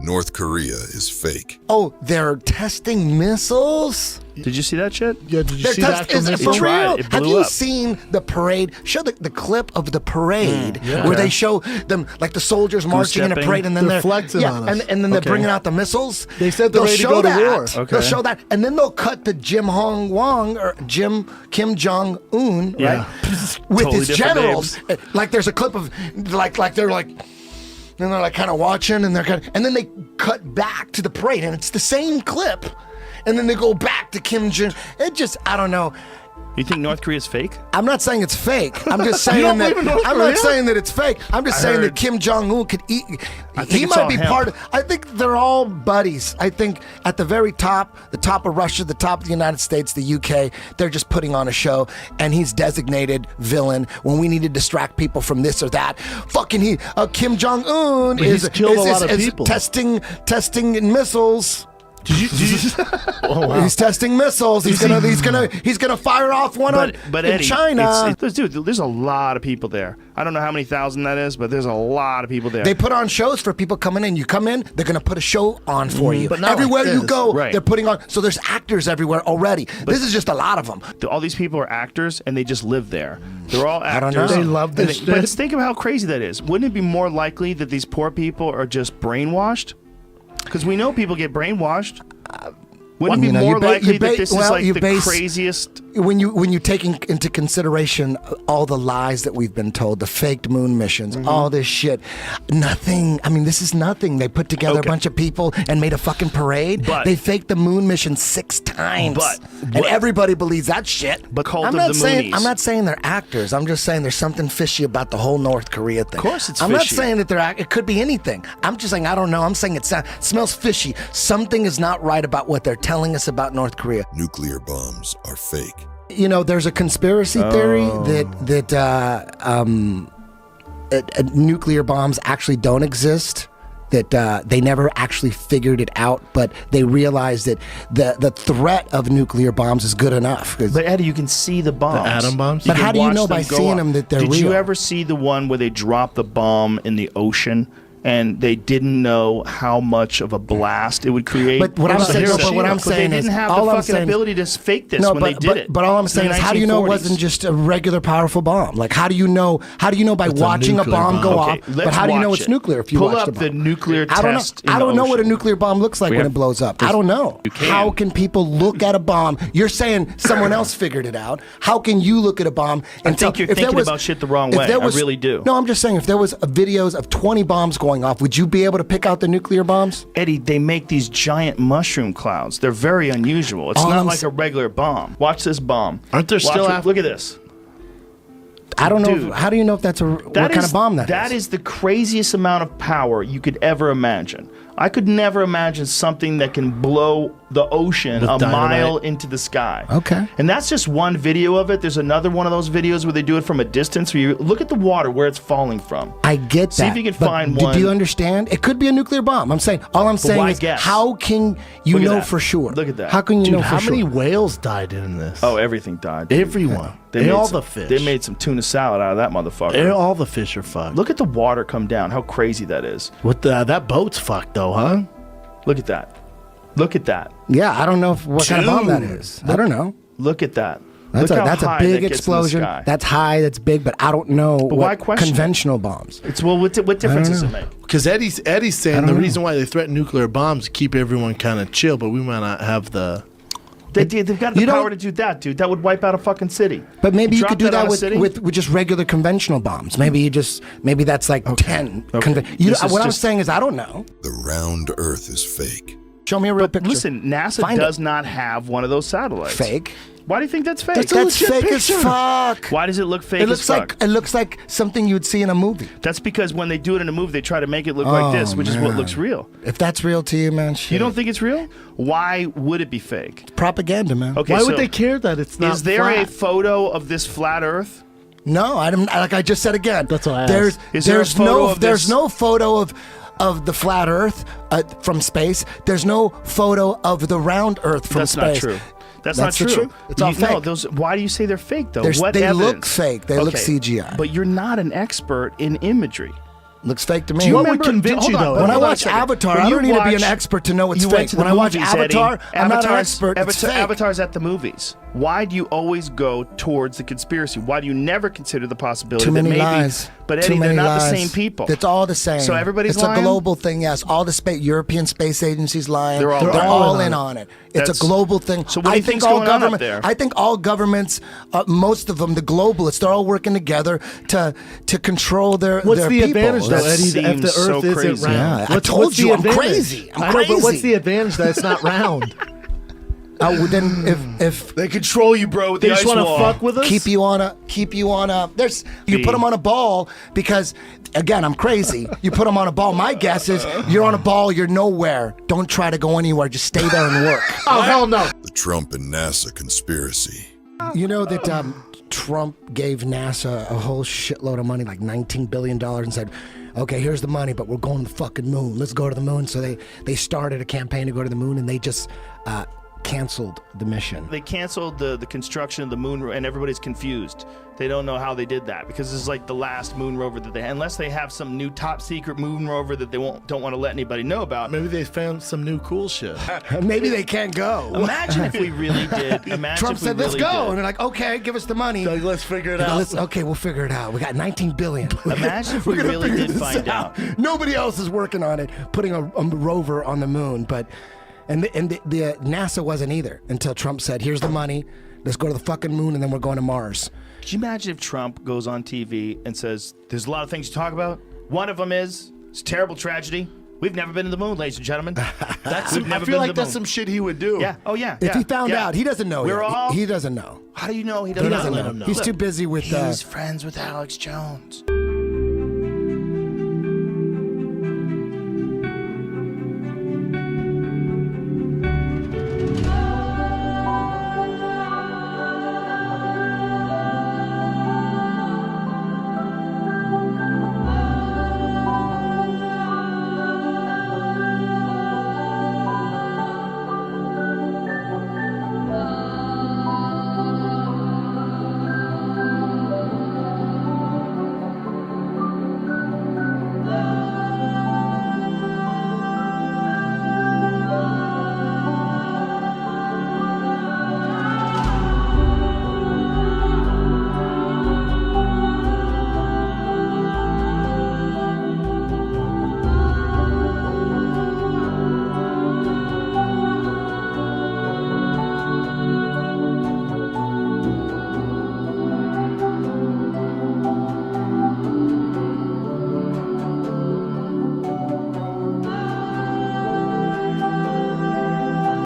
North Korea is fake. Oh, they're testing missiles? Did you see that shit? Yeah, did you see that? Is it for It tried. real? It blew Have you up. seen the parade? Show the clip of the parade yeah. where they show them like the soldiers marching in a stepping. parade, and then They're flexing on us. and then they're bringing out the missiles. They said they're They'll ready to show go to that. war. Okay. They'll show that, and then they'll cut to Kim Jong Un, Yeah. right, with Totally his different generals. Like there's a clip of like they're like. And they're like kind of watching, and and then they cut back to the parade, and it's the same clip, and then they go back to Kim Jong. It just, I don't know. You think North Korea is fake? I'm not saying it's fake. I'm just saying don't that. believe in North I'm not Korea? saying that it's fake. I'm just saying that heard- Kim Jong Un could eat. think He it's might all be hemp. part of. I think they're all buddies. I think at the very top, the top of Russia, the top of the United States, the UK, they're just putting on a show, and he's designated villain when we need to distract people from this or that. Fucking Kim Jong Un But he's killed a lot of people. testing missiles. Did you oh wow. He's testing missiles. He's gonna fire off one But in Eddie, China. dude, there's a lot of people there. I don't know how many thousand that is, but there's a lot of people there. They put on shows for people coming in. You come in, they're going to put a show on for you. But not everywhere like you this. go, Right. they're putting on. So there's actors everywhere already. This is just a lot of them. All these people are actors, and they just live there. They're all I actors. don't know. They love this But shit. think of how crazy that is. Wouldn't it be more likely that these poor people are just brainwashed? Because we know people get brainwashed. Wouldn't it be more likely that this is like the craziest? When you take into consideration all the lies that we've been told, the faked moon missions, all this shit, nothing. I mean, this is nothing. They put together Okay. a bunch of people and made a fucking parade. But- they faked the moon mission 6 times, and but- everybody believes that shit. But cult I'm of not the saying Moonies. I'm not saying they're actors. I'm just saying there's something fishy about the whole North Korea thing. Of course it's I'm not fishy. saying that it could be anything. I'm just saying I don't know. I'm saying it smells fishy. Something is not right about what they're telling us about North Korea. Nuclear bombs are fake. You know, there's a conspiracy theory that nuclear bombs actually don't exist. That they never actually figured it out, but they realized that the threat of nuclear bombs is good enough. But Eddie, you can see the bombs. The atom bombs? But can how do you watch know by go seeing up. them that they're Did you real? ever see the one where they dropped the bomb in the ocean? And they didn't know how much of a blast it would create. But what I'm saying- Hiroshima. but what I'm But saying they is, didn't have all the I'm fucking saying- ability to fake this when they did it. But all I'm in saying the is, how do you know it 1940s? wasn't just a regular powerful bomb? Like, how do you know? How do you know by It's a watching a nuclear bomb bomb. go Okay, off? But let's how do you know watch it's it. nuclear if you Pull watch up the the bomb? nuclear I don't know. test in I don't the know what a ocean. nuclear bomb looks like We when have- it blows up. I don't know. You can. How can people look at a bomb? You're saying someone else figured it out. How can you look at a bomb and I think you're if there thinking was- about shit the wrong if way. there I really do. No, I'm just saying, if there was videos of 20 bombs going off, would you be able to pick out the nuclear bombs? Eddie, they make these giant mushroom clouds. They're very unusual. It's All not I'm like s- a regular bomb. Watch this bomb. Aren't there Watch still it. Look at this. I don't know. Dude. How do you know if that's what kind of bomb that is? That is the craziest amount of power you could ever imagine. I could never imagine something that can blow the ocean With a dynamite. mile into the sky. Okay. And that's just one video of it. There's another one of those videos where they do it from a distance where you look at the water where it's falling from. I get that. See if you can but find do one. you understand? It could be a nuclear bomb. I'm saying, all I'm saying why is, guess? how can you Look at know that. for sure? Look at that. How can you Dude, know for how sure? many whales died in this? Oh, everything died. Everyone. They And made all some- the fish. They made some tuna salad out of that motherfucker. And all the fish are fucked. Look at the water come down. How crazy that is. What that boat's fucked though, huh? Look at that. Look at that. Yeah, I don't know what kind of bomb that Dude. is. I don't know. Look at that. That's Look a how that's a high big that gets in the explosion. sky. That's high. That's big. But I don't know why what question it? conventional bombs. It's well. What difference does it make? Because Eddie's saying don't the know. reason why they threaten nuclear bombs is to keep everyone kind of chill, but we might not have the. They've got the You power don't- to do that, dude. That would wipe out a fucking city. But maybe you Drop could do on that a city? with just regular conventional bombs. Maybe maybe that's like 10. Okay. This is What I'm just- saying is, I don't know. The round Earth is fake. Show me a real picture. Listen, NASA Find does it. not have one of those satellites. Fake. Why do you think that's fake? That's That's legit fake as picture. fuck. Why does it look fake It as looks fuck? like something you'd see in a movie. That's because when they do it in a movie, they try to make it look like this, which is what man. looks real. If that's real to you, man, shit. You don't think it's real? Why would it be fake? propaganda, man? Okay, Why so would they care that it's not? is there a flat? photo of this flat Earth? No, I don't. Like I just said again. That's what I There's asked. Is there a photo of there's this- no photo of the flat Earth from space. There's no photo of the round Earth from That's space. not true. That's not That's the true. truth. It's all No, fake. those. Why do you say they're fake though? There's- What they evidence? look fake. They look CGI. But you're not an expert in imagery. Looks fake to me. Do you What would remember- convince hold you, on, though? hold When I on a watch second. Avatar, When I you don't need to be an watch- expert to know it's you went fake. to When the I watch movies, Avatar, Eddie. I'm not an expert. It's fake. Avatar's at the movies. Why do you always go towards the conspiracy? Why do you never consider the possibility Too many that maybe? lies. But Too Eddie, many they're not lies. the same people. It's all the same. So everybody's It's lying? a global thing. Yes, all the European space agencies lying. They're all They're lying. all in on it. It's That's- a global thing. So what do you think's going on up there? I think all governments, most of them, the globalists, they're all working together to control their What's their the people. advantage, though, That Eddie, if seems the so Earth isn't crazy. round? Yeah, I What's told the you, I'm advantage? crazy. I'm I know, but what's crazy. the advantage that it's not round? Well, then if They control you, bro. With They the just ice want to wall. fuck with us? keep you on a there's you put them on a ball because again I'm crazy. You put them on a ball. My guess is you're on a ball, you're nowhere. Don't try to go anywhere, just stay there and work. Oh, hell no. The Trump and NASA conspiracy. You know that Trump gave NASA a whole shitload of money, like $19 billion, and said, okay, here's the money, but we're going to the fucking moon. Let's go to the moon. So they started a campaign to go to the moon, and they just canceled the mission. They canceled the construction of the moon, and everybody's confused. They don't know how they did that because this is like the last moon rover that unless they have some new top secret moon rover that they don't want to let anybody know about. Maybe they found some new cool shit. Maybe they can't go. Imagine if we really did. Imagine Trump if we said, let's really go. did. And they're like, okay, give us the money. Like, let's figure it They go, out. okay, we'll figure it out. We got 19 billion. Imagine if we We're gonna really figure did this find out. Nobody else is working on it, putting a rover on the moon. But the NASA wasn't either until Trump said, here's the money. Let's go to the fucking moon, and then we're going to Mars. Could you imagine if Trump goes on TV and says, there's a lot of things to talk about. One of them is it's a terrible tragedy. We've never been to the moon, ladies and gentlemen. We've never I feel been like to the that's moon. some shit he would do. Yeah. Oh, yeah. If yeah, he found yeah. out, he doesn't know We're yet. all. He doesn't know. How do you know he He doesn't, doesn't let know. him know. He's Look, too busy with He's friends with Alex Jones.